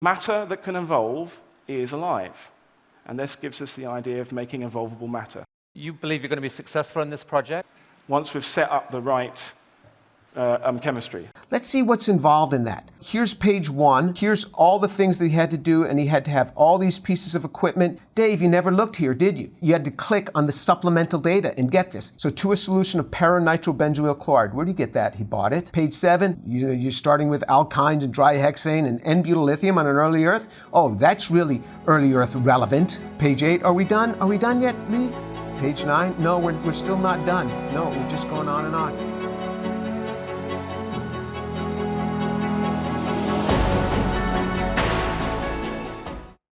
Matter that can evolve is alive. And this gives us the idea of making evolvable matter. You believe you're going to be successful in this project? Once we've set up the right chemistry. Let's see what's involved in that. Here's page 1. Here's all the things that he had to do, and he had to have all these pieces of equipment. Dave, you never looked here, did you? You had to click on the supplemental data and get this. So to a solution of para-nitrobenzoyl chloride. Where do you get that? He bought it. Page 7, you're starting with alkynes and dihexane and N-butyllithium on an early Earth. Oh, that's really early Earth relevant. Page 8, are we done? Are we done yet, Lee? Page 9, no, we're still not done. No, we're just going on and on.